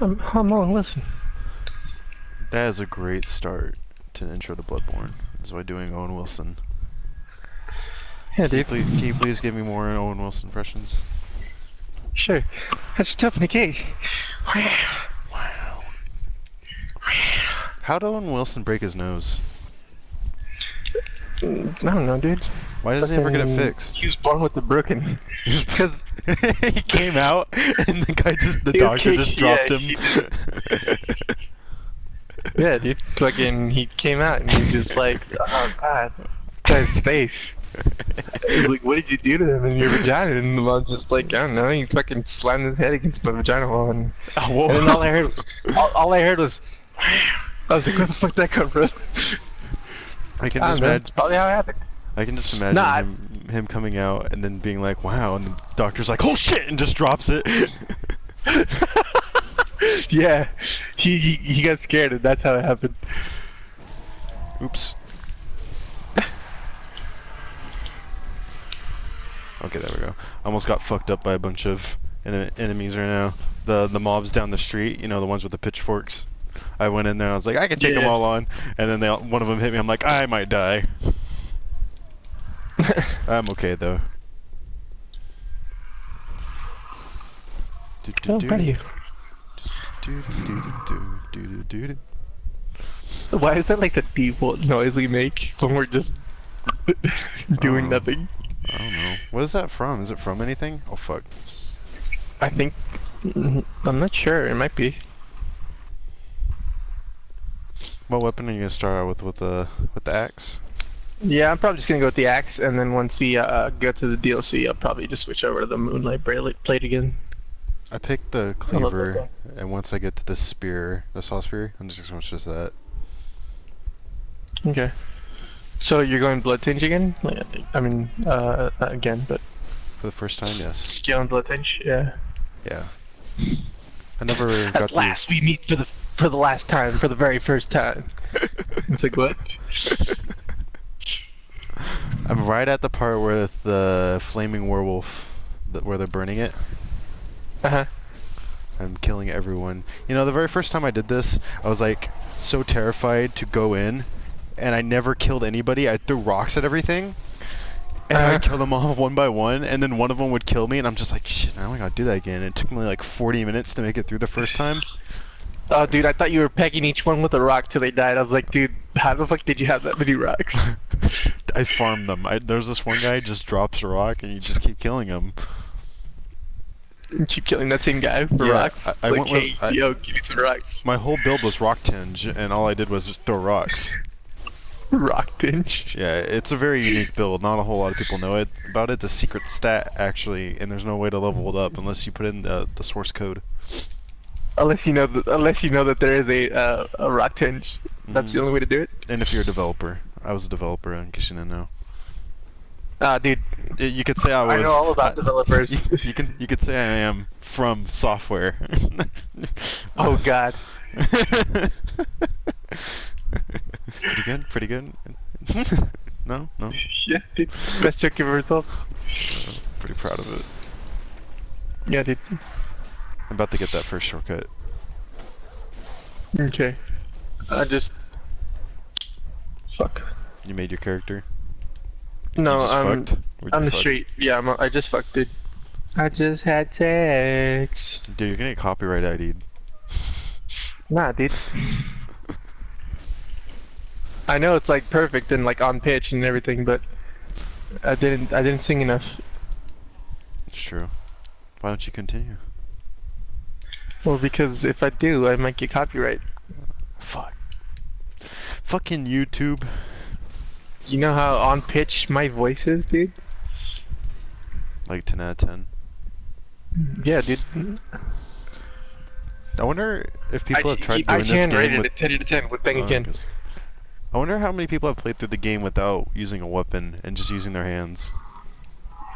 I'm Owen Wilson. That is a great start to an intro to Bloodborne. Is by doing Owen Wilson. Yeah, dude. Can you please give me more Owen Wilson impressions? Sure. I just opened the gate. Wow. How'd Owen Wilson break his nose? I don't know, dude. Why doesn't he ever get it fixed? He was born with it broken. Because he came out and the he was doctor just dropped him. Yeah, dude. Fucking, he came out and he just like, oh god, this guy's face. Like, what did you do to him in your vagina? And I'm just like, I don't know. He fucking slammed his head against my vagina wall, and then all I heard was, I was like, where the fuck did that come from? I can just imagine. Probably how it happened. I can just imagine him coming out and then being like, "Wow," and the doctor's like, "Oh shit," and just drops it. Yeah, he got scared, and that's how it happened. Oops. Okay, there we go. Almost got fucked up by a bunch of enemies right now. The mobs down the street, you know, the ones with the pitchforks. I went in there and I was like, I can take them all on, and then one of them hit me. I'm like, I might die. I'm okay though. Oh, proud of you. Why is that like the default noise we make when we're just doing nothing? I don't know. What is that from? Is it from anything? Oh fuck. I think I'm not sure. It might be. What weapon are you gonna start out with the axe? Yeah, I'm probably just gonna go with the axe, and then once we go to the DLC, I'll probably just switch over to the Moonlight Blade again. I picked the cleaver, and once I get to the spear, the saw spear, I'm just gonna switch to that. Okay. So you're going Bloodtinge again? I mean, not again, but For the first time, yes. skill and Bloodtinge, yeah. Yeah. I never really got At last, we meet for the last time, for the very first time. It's like what? I'm right at the part where the flaming werewolf, where they're burning it. Uh-huh. I'm killing everyone. You know, the very first time I did this, I was like so terrified to go in, and I never killed anybody. I threw rocks at everything, and I'd kill them all one by one, and then one of them would kill me, and I'm just like, shit, I only gotta do that again. It took me like 40 minutes to make it through the first time. Oh, dude, I thought you were pegging each one with a rock till they died. I was like, dude, how the fuck did you have that many rocks? I farmed them. There's this one guy just drops a rock, and you just keep killing him. You keep killing that same guy for rocks? I like, went hey, with, yo, give me some rocks. My whole build was Rocktinge, and all I did was just throw rocks. Rocktinge? Yeah, it's a very unique build. Not a whole lot of people know about it. It's a secret stat, actually, and there's no way to level it up unless you put in the source code. Unless you know that there is a Rocktinge. That's the only way to do it? And if you're a developer. I was a developer, in case you didn't know. Dude. You could say I was. I know all about developers. You could say I am from software. Oh god. Pretty good? Pretty good? No? No? Yeah, dude. Best joke you've ever told. Pretty proud of it. Yeah, dude. I'm about to get that first shortcut. Okay. I just... Fuck. You made your character? No, you just I'm fucked? on the street. Yeah, I just fucked, dude. I just had sex. Dude, you're gonna get copyright ID'd. Nah, dude. I know it's like perfect and like on pitch and everything, but I didn't sing enough. It's true. Why don't you continue? Well, because if I do, I might get copyright. Fuck. Fucking YouTube. You know how on pitch my voice is, dude? Like 10 out of 10. Yeah, dude. I wonder if people have tried doing this I can game rate it with... at 10 out of 10 with Bang again. I wonder how many people have played through the game without using a weapon and just using their hands.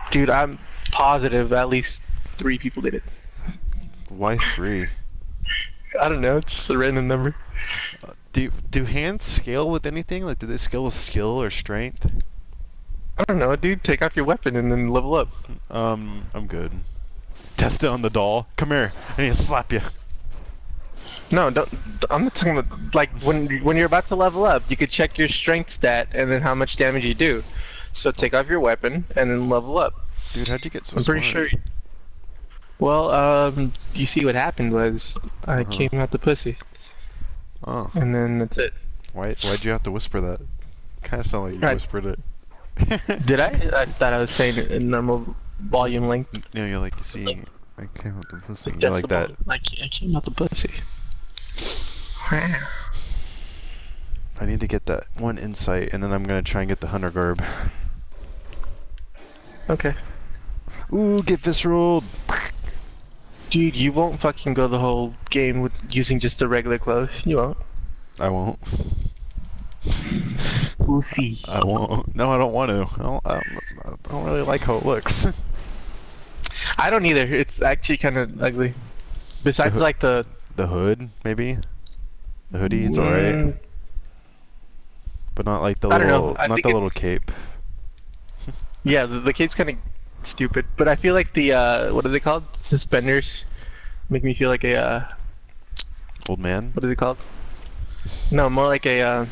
Dude, I'm positive at least 3 people did it. Why 3? I don't know, just a random number. Do hands scale with anything? Like, do they scale with skill or strength? I don't know, dude. Take off your weapon and then level up. I'm good. Test it on the doll. Come here. I need to slap you. No, don't. I'm not talking about like when you're about to level up. You could check your strength stat and then how much damage you do. So take off your weapon and then level up. Dude, how'd you get so I'm pretty smart? sure. Well, you see what happened was I came out the pussy, Oh. and then that's it. Why'd you have to whisper that? Kind of sound like you whispered it. Did I? I thought I was saying it in normal volume length. No, you're like, see, I came out the pussy. Like You're like that. I came out the pussy. I need to get that one insight, and then I'm gonna try and get the hunter garb. Okay. Ooh, get visceral! Dude, you won't fucking go the whole game with using just the regular clothes. You won't. I won't. We'll see. I won't. No, I don't want to. I don't really like how it looks. I don't either. It's actually kind of ugly. Besides, like the hood, maybe. The hoodie, it's alright. But not like the little, not the little cape. Yeah, the cape's kind of stupid. But I feel like the what are they called? Suspenders make me feel like a old man. What is it called? No, more like a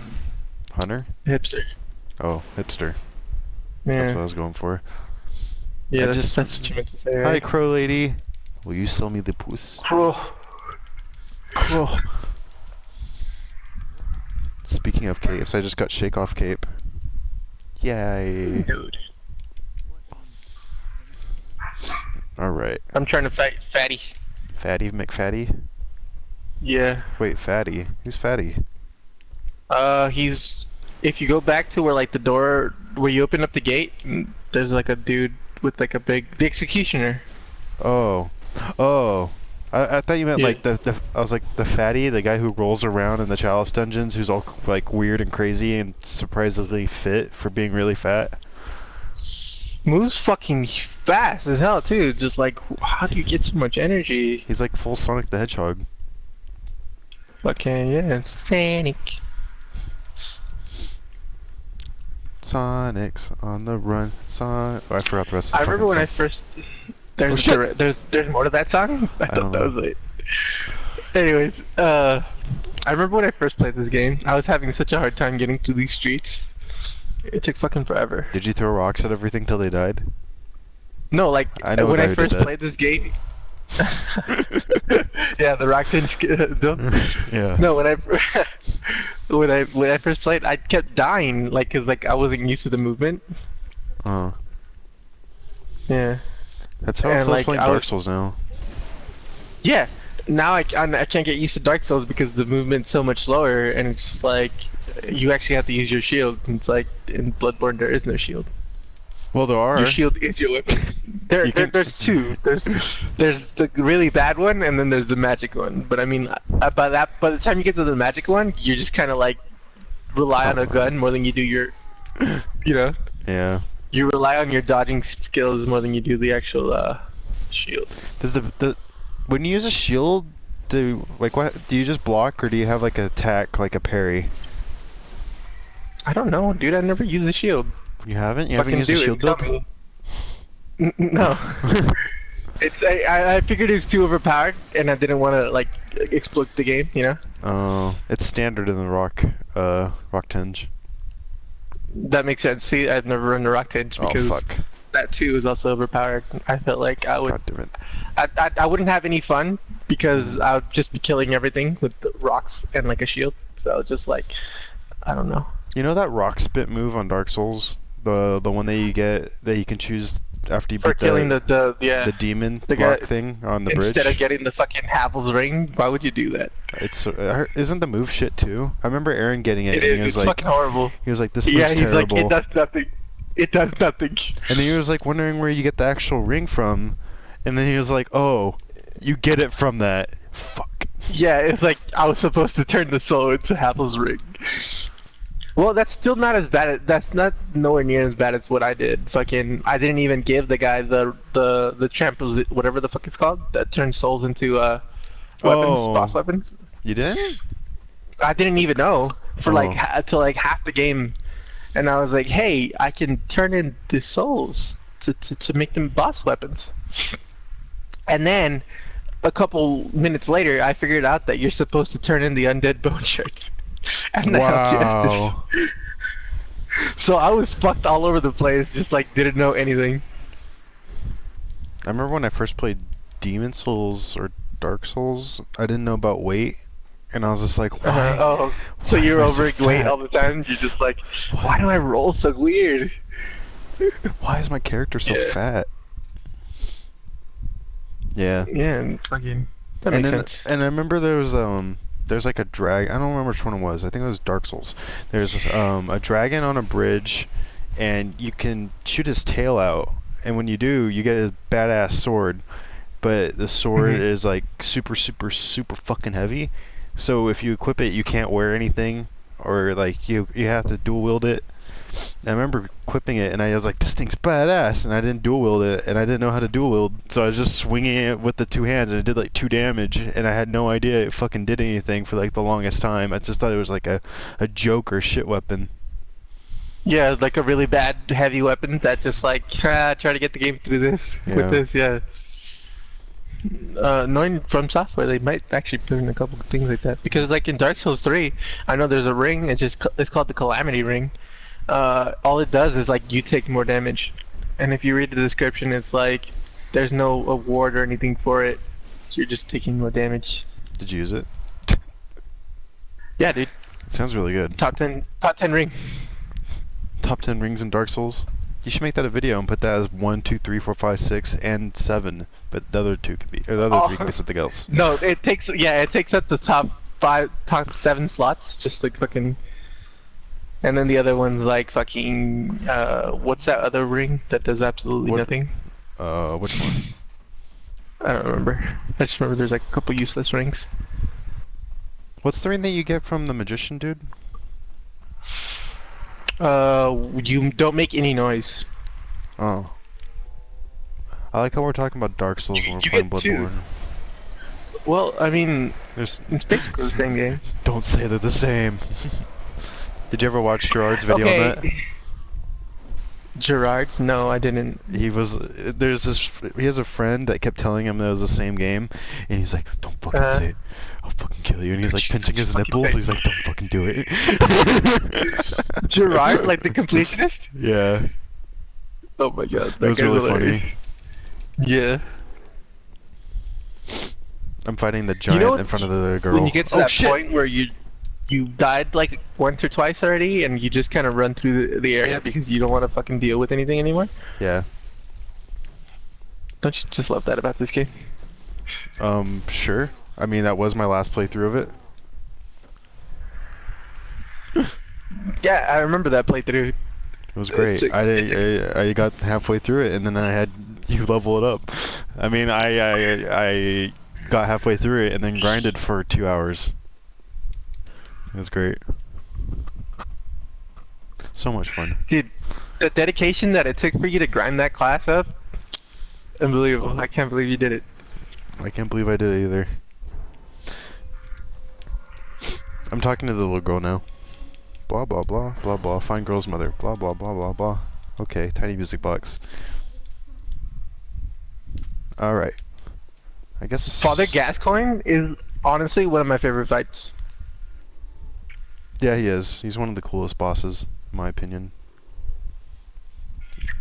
hunter. Hipster. Oh, hipster. Yeah. That's what I was going for. Yeah, that's what you meant to say. Right? Hi, crow lady. Will you sell me the puss? Crow. Crow. Speaking of capes, I just got shake off cape. Yay. Dude. Alright. I'm trying to fight Fatty. Fatty McFatty? Yeah. Wait, Fatty? Who's Fatty? He's... If you go back to where, like, the door... Where you open up the gate, there's, like, a dude with, like, a big... The Executioner. Oh. Oh. I thought you meant, like, the... I was like, the Fatty? The guy who rolls around in the Chalice dungeons, who's all, like, weird and crazy and surprisingly fit for being really fat? Moves fucking fast as hell, too. Just, like, how do you get so much energy? He's, like, full Sonic the Hedgehog. Fucking, yeah, Sonic. Sonic's on the run. Oh, I forgot the rest of the I remember when song. I first... There's more to that song? I thought that was it. Anyways, I remember when I first played this game, I was having such a hard time getting through these streets. It took fucking forever. Did you throw rocks at everything till they died? No, like, when I first played this game... Yeah, the Rocktinge yeah. No, when I first played, I kept dying, like, cause like I wasn't used to the movement. Oh. Yeah. That's how I feel playing Dark Souls now. Yeah. Now I can't get used to Dark Souls because the movement's so much slower, and it's just like you actually have to use your shield. And it's like in Bloodborne there is no shield. Well, there are. Your shield is your weapon. There's two. There's the really bad one, and then there's the magic one. But I mean, by the time you get to the magic one, you're just kind of like rely on a gun more than you do your, you know. Yeah. You rely on your dodging skills more than you do the actual shield. Does when you use a shield, do you just block or do you have like an attack, like a parry? I don't know, dude. I never used a shield. You haven't? You haven't used a shield build? No. I figured it was too overpowered, and I didn't want to like exploit the game, you know. Oh, it's standard in the Rocktinge. That makes sense. See, I've never run the Rocktinge because that too is also overpowered. I felt like I would. God damn it. I wouldn't have any fun because I would just be killing everything with the rocks and like a shield. So just like, I don't know. You know that rock spit move on Dark Souls? The one that you get that you can choose after you beat killing the demon rock thing on the bridge. Instead of getting the fucking Havel's ring, why would you do that? It's isn't the move shit too? I remember Aaron getting it. It is. It's fucking horrible. He was like, "This move's terrible." Yeah, he's like, "It does nothing. It does nothing." And then he was like wondering where you get the actual ring from, and then he was like, "Oh, you get it from that." Fuck. Yeah, it's like I was supposed to turn the soul into Havel's ring. Well, that's still not as bad. That's not nowhere near as bad as what I did. Fucking, I didn't even give the guy the trample, whatever the fuck it's called, that turns souls into weapons, boss weapons. You didn't? I didn't even know for till like half the game, and I was like, hey, I can turn in the souls to make them boss weapons. And then a couple minutes later, I figured out that you're supposed to turn in the undead bone shards. And the hell you have Wow. to. So I was fucked all over the place, just like didn't know anything. I remember when I first played Demon Souls or Dark Souls, I didn't know about weight, and I was just like, why? Oh, so Why you're am I so overweight fat? all the time? You're just like, why do I roll so weird? Why is my character so Yeah. fat? Yeah. Yeah, and fucking. That And makes then, sense. and I remember there's like a drag. I don't remember which one it was. I think it was Dark Souls. There's a dragon on a bridge, and you can shoot his tail out. And when you do, you get his badass sword. But the sword Mhm. is like super, super, super fucking heavy. So if you equip it, you can't wear anything, or like you have to dual wield it. I remember equipping it, and I was like, "This thing's badass," and I didn't dual wield it, and I didn't know how to dual wield, so I was just swinging it with the two hands, and it did like 2 damage, and I had no idea it fucking did anything for like the longest time. I just thought it was like a joke or shit weapon. Yeah, like a really bad heavy weapon that just like try to get the game through this with Yeah. this. Yeah. Knowing from software, they might actually put in a couple of things like that because, like in Dark Souls 3, I know there's a ring. It's called the Calamity Ring. All it does is like you take more damage, and if you read the description, it's like there's no award or anything for it. You're just taking more damage. Did you use it? Yeah, dude. It sounds really good. Top 10 ring. Top 10 rings in Dark Souls. You should make that a video and put that as 1, 2, 3, 4, 5, 6, and 7. But the other two could be, or the other three could be something else. No, it takes up the top 7 slots, just like fucking. And then the other one's like fucking. What's that other ring that does absolutely What- nothing? Which one? I don't remember. I just remember there's like a couple useless rings. What's the ring that you get from the magician dude? You don't make any noise. Oh. I like how we're talking about Dark Souls when we're You playing get 2. Bloodborne. Well, I mean, There's, it's basically the same game. don't say they're the same. Did you ever watch Gerard's video on that? Gerard's? No, I didn't. He has a friend that kept telling him that it was the same game, and he's like, don't fucking say it. I'll fucking kill you. And he's like pinching his Fucking nipples. say it. He's like, don't fucking do it. Gerard, like the completionist? Yeah. Oh my god, It was really funny. Yeah. I'm fighting the giant what- in front of the girl. When you get to Oh, that shit. point where you died like once or twice already, and you just kind of run through the area because you don't want to fucking deal with anything anymore. Yeah. Don't you just love that about this game? Sure. I mean, that was my last playthrough of it. Yeah, I remember that playthrough. It was great. I got halfway through it, and then I had you level it up. I mean, I got halfway through it and then grinded for 2 hours. It was great. So much fun. Dude, the dedication that it took for you to grind that class up, unbelievable. I can't believe you did it. I can't believe I did it either. I'm talking to the little girl now. Blah blah blah blah blah. Find girl's mother. Blah blah blah blah blah. Okay, tiny music box. All right. I guess Father Gascoigne is honestly one of my favorite fights. Yeah, he is. He's one of the coolest bosses, in my opinion.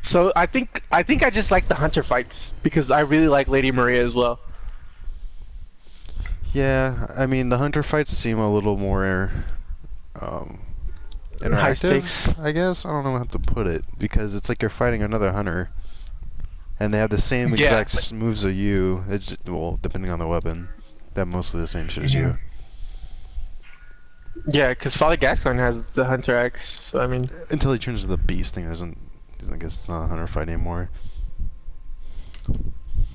So I think I just like the hunter fights because I really like Lady Maria as well. Yeah, I mean the hunter fights seem a little more High interactive, stakes. I guess. I don't know how to put it because it's like you're fighting another hunter, and they have the same Yeah. exact moves as you. Well, depending on the weapon, they have mostly the same shit as you. Yeah, because Father Gascoigne has the hunter axe. So I mean, Until he turns to the beast thing, doesn't. I guess it's not a hunter fight anymore.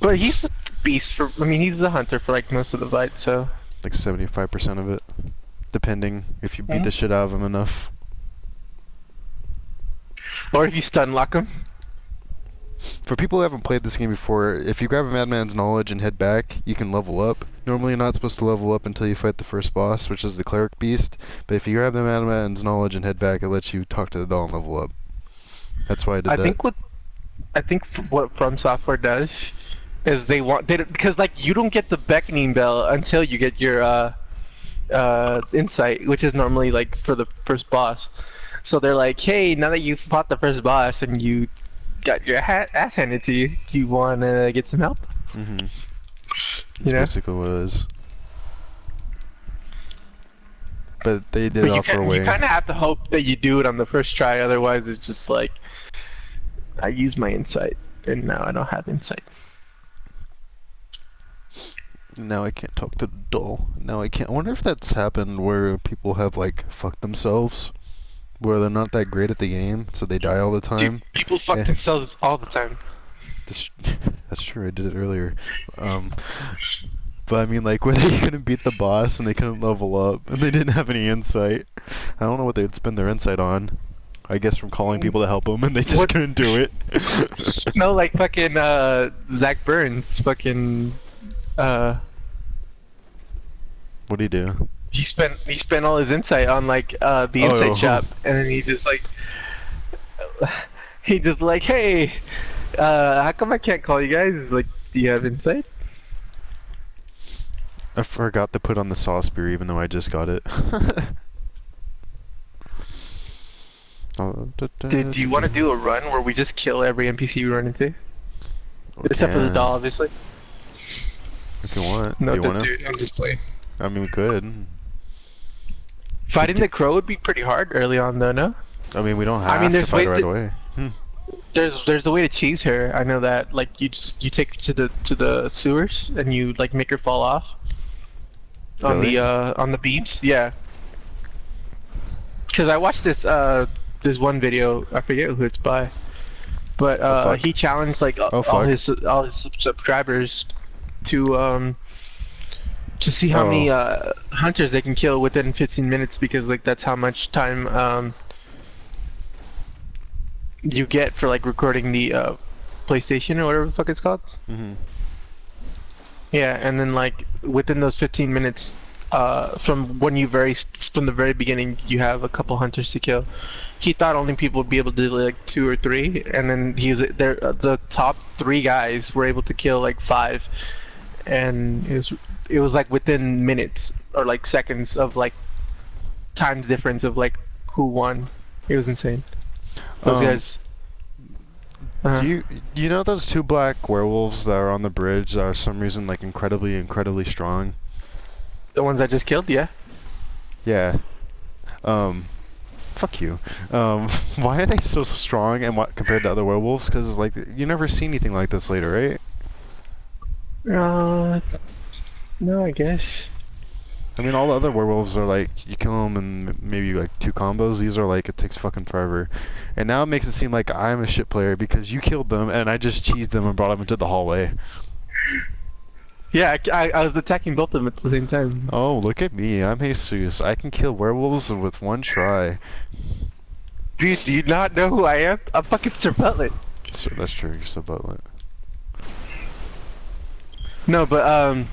but he's a beast for. I mean, he's the hunter for like most of the fight. So Like 75% of it, depending if you beat the shit out of him enough. or if you stun lock him. For people who haven't played this game before, if you grab a Madman's Knowledge and head back, you can level up. Normally you're not supposed to level up until you fight the first boss, which is the Cleric Beast, but if you grab the Madman's Knowledge and head back, it lets you talk to the doll and level up. That's why I did that. I think what From Software does because because like you don't get the beckoning bell until you get your insight, which is normally like for the first boss. So they're like, hey, now that you've fought the first boss and you got your ass handed to you, you want to get some help? Mm-hmm. You know? Basically what it is. But they did offer a way. You kind of have to hope that you do it on the first try, otherwise it's just like, I use my insight, and now I don't have insight. Now I can't talk to the doll. Now I can't. I wonder if that's happened where people have like fucked themselves, where they're not that great at the game, so they die all the time. Dude, people fuck themselves all the time. That's true. I did it earlier. But I mean, like, where they couldn't beat the boss and they couldn't level up and they didn't have any insight. I don't know what they'd spend their insight on. I guess from calling people to help them, and they just couldn't do it. No, like fucking Zach Burns, fucking. What do you do? He spent all his insight on like the insight shop, and then he just like hey, how come I can't call you guys? He's like, do you have insight? I forgot to put on the saw spear, even though I just got it. Dude, do you want to do a run where we just kill every NPC we run into? Except for the doll, obviously. If you want. No, you want dude, I'm just playing. I mean, we could. Fighting the crow would be pretty hard early on, though, no? I mean, we don't have to fight right away. There's a way to cheese her. I know that. Like, you take her to the sewers and you like make her fall off on the beams. Yeah. Because I watched this one video. I forget who it's by, but he challenged like all his subscribers to see how many hunters they can kill within 15 minutes, because like that's how much time you get for like recording the PlayStation or whatever the fuck it's called. Mm-hmm. Yeah, and then like within those 15 minutes from the very beginning, you have a couple hunters to kill. He thought only people would be able to do like 2 or 3, and then the top 3 guys were able to kill like 5, and it was like within minutes or like seconds of like time difference of like who won. It was insane. Those guys. Do you know those 2 black werewolves that are on the bridge that are for some reason like incredibly strong? The ones I just killed, yeah. Yeah. Fuck you. Why are they so strong and what compared to other werewolves? Because like you never see anything like this later, right? No, I guess. I mean, all the other werewolves are like, you kill them in maybe like 2 combos. These are like, it takes fucking forever. And now it makes it seem like I'm a shit player because you killed them and I just cheesed them and brought them into the hallway. Yeah, I was attacking both of them at the same time. Oh, look at me. I'm Jesus. I can kill werewolves with 1 try. Dude, do you not know who I am? I'm fucking Sir Buttlit. So that's true, you're Sir Buttlit. No, but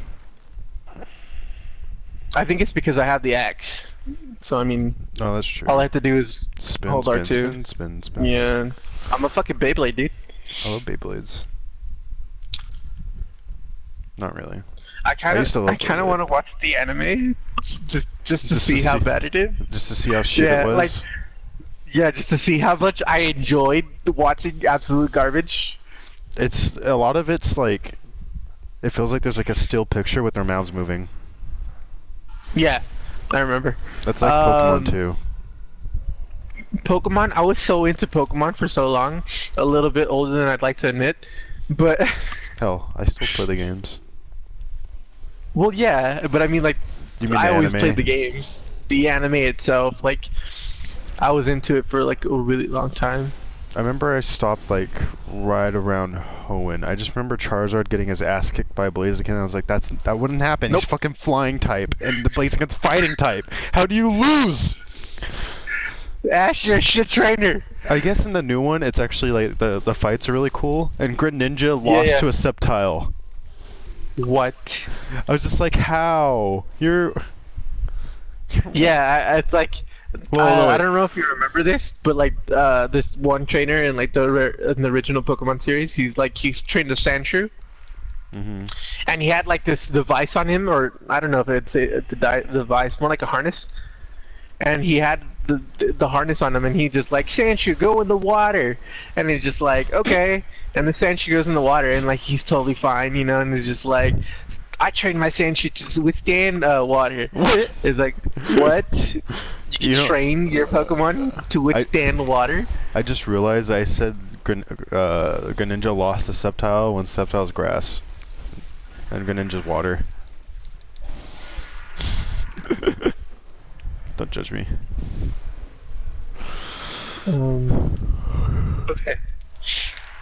I think it's because I have the axe. So I mean, oh, that's true. All I have to do is hold R2. Spin. Yeah, I'm a fucking Beyblade, dude. I love Beyblades. Not really. I kind of want to watch the anime just to see how bad it is. Just to see how shit it was. Like, yeah, just to see how much I enjoyed watching absolute garbage. It's a lot of it's like, it feels like there's like a still picture with their mouths moving. Yeah, I remember. That's like Pokemon too. Pokemon, I was so into Pokemon for so long, a little bit older than I'd like to admit, but hell, I still play the games. Well, yeah, but I mean, like, I always played the games. The anime itself, like, I was into it for like a really long time. I remember I stopped like right around Hoenn. I just remember Charizard getting his ass kicked by Blaziken, and I was like, that wouldn't happen. Nope. He's fucking flying type, and the Blaziken's fighting type. How do you lose? Ash, you're a shit trainer. I guess in the new one, it's actually like the fights are really cool. And Greninja lost to a Sceptile. What? I was just like, how? You're... Yeah, it's like... Well, I don't know if you remember this, but like this one trainer in like in the original Pokemon series, he's trained a Sandshrew. Mm-hmm. and he had like this device on him, or I don't know if it's the device, more like a harness. And he had the harness on him, and he just like, Sanshu, go in the water, and he's just like, okay. And the Sanshu goes in the water, and like he's totally fine, you know. And it's just like, I trained my Sanshu to withstand water. What? It's like, what? You You know- train your Pokemon to withstand water? I just realized I said Greninja lost a Sceptile when Sceptile's grass. And Greninja's water. Don't judge me. Okay.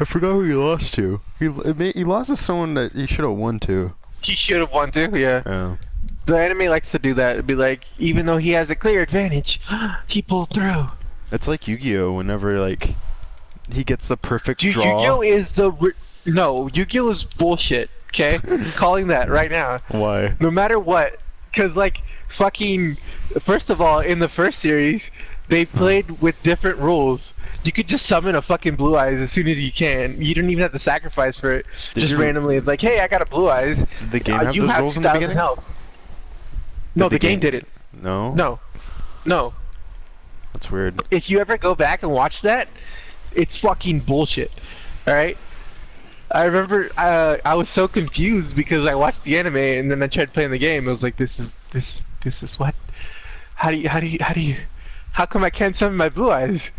I forgot who he lost to. He lost to someone that he should have won to. He should have won too, yeah. Oh. The enemy likes to do that. It'd be like, even though he has a clear advantage, he pulled through. It's like Yu-Gi-Oh! Whenever like he gets the perfect Dude, draw. Yu-Gi-Oh is no, Yu-Gi-Oh is bullshit. Okay, calling that right now. Why? No matter what, cause like fucking. First of all, in the first series, they played with different rules. You could just summon a fucking Blue Eyes as soon as you can. You don't even have to sacrifice for it. Just randomly, it's like, hey, I got a Blue Eyes. Did the game have you those have rules in the 2,000 beginning? health. No, the game didn't. No. No. That's weird. If you ever go back and watch that, it's fucking bullshit. All right. I remember I was so confused because I watched the anime and then I tried playing the game. I was like, this is what? How come I can't summon my Blue Eyes?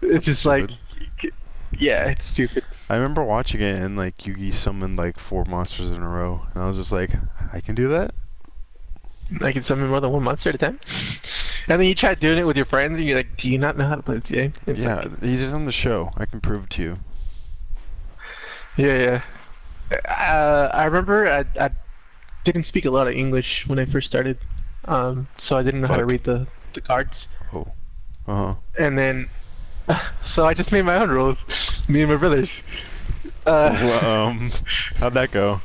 It's That's just stupid. like, yeah, it's stupid. I remember watching it and like Yugi summoned like 4 monsters in a row, and I was just like, I can do that? I can summon more than one monster at a time. And then you try doing it with your friends and you're like, do you not know how to play this game? It's Yeah, like, he's just on the show. I can prove it to you. yeah. I remember I didn't speak a lot of English when I first started, so I didn't know how to Fuck. read the cards. Oh. Uh-huh. And then, so I just made my own rules. Me and my brothers. Well, how'd that go?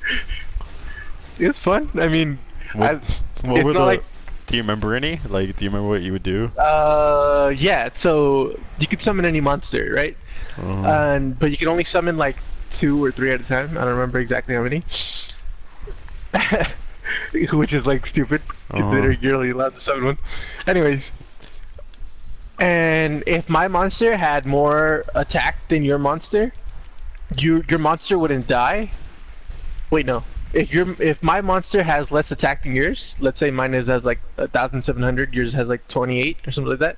It was fun. I mean, What, what it's were not like, do you remember any? Like, do you remember what you would do? yeah. So you could summon any monster, right? But you can only summon like 2 or 3 at a time. I don't remember exactly how many. Which is like stupid, considering you're only allowed to summon one. Anyways. And if my monster had more attack than your monster, your monster wouldn't die. Wait, no. If my monster has less attack than yours, let's say mine has like 1,700, yours has like 28 or something like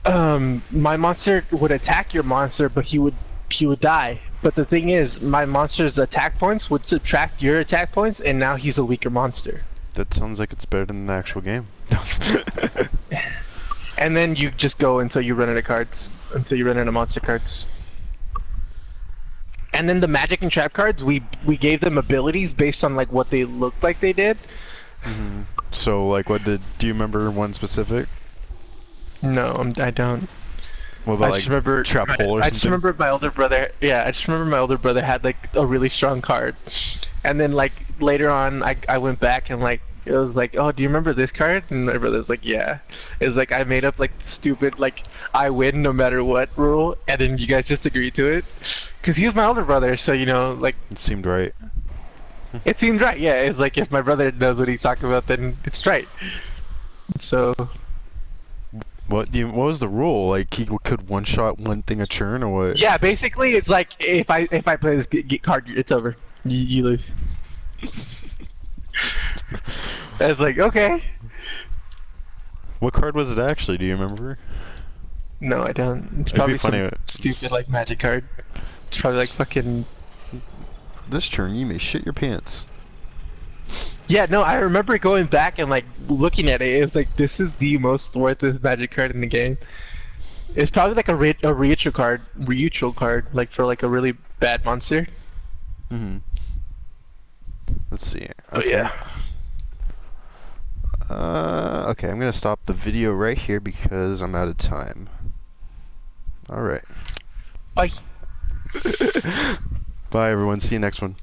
that. My monster would attack your monster, but he would die. But the thing is, my monster's attack points would subtract your attack points, and now he's a weaker monster. That sounds like it's better than the actual game. And then you just go until you run out of cards, until you run out of monster cards. And then the magic and trap cards, we gave them abilities based on like what they looked like they did. So, like, do you remember one specific? No, I don't. Well, the, I like, just remember trap hole or I something? just remember my older brother. Yeah, I just remember my older brother had like a really strong card, and then like later on, I went back and like it was like, oh, do you remember this card? And my brother was like, yeah. It was like I made up like stupid like I win no matter what rule, and then you guys just agreed to it, because he was my older brother, so you know like It seemed right. it seemed right. Yeah, it's like if my brother knows what he's talking about, then it's right. So. What was the rule? Like, he could one-shot one thing a turn, or what? Yeah, basically, it's like if I play this card, it's over. You lose. It's like, okay. What card was it actually? Do you remember? No, I don't. It's It'd probably be funny. some stupid like magic card. It's probably like fucking. This turn, you may shit your pants. Yeah, no, I remember going back and like looking at it. It's like this is the most worthless magic card in the game. It's probably like a Ryucho card, like for like a really bad monster. Let's see. But Okay. yeah. Okay, I'm gonna stop the video right here because I'm out of time. Alright. Bye. Bye everyone, see you next one.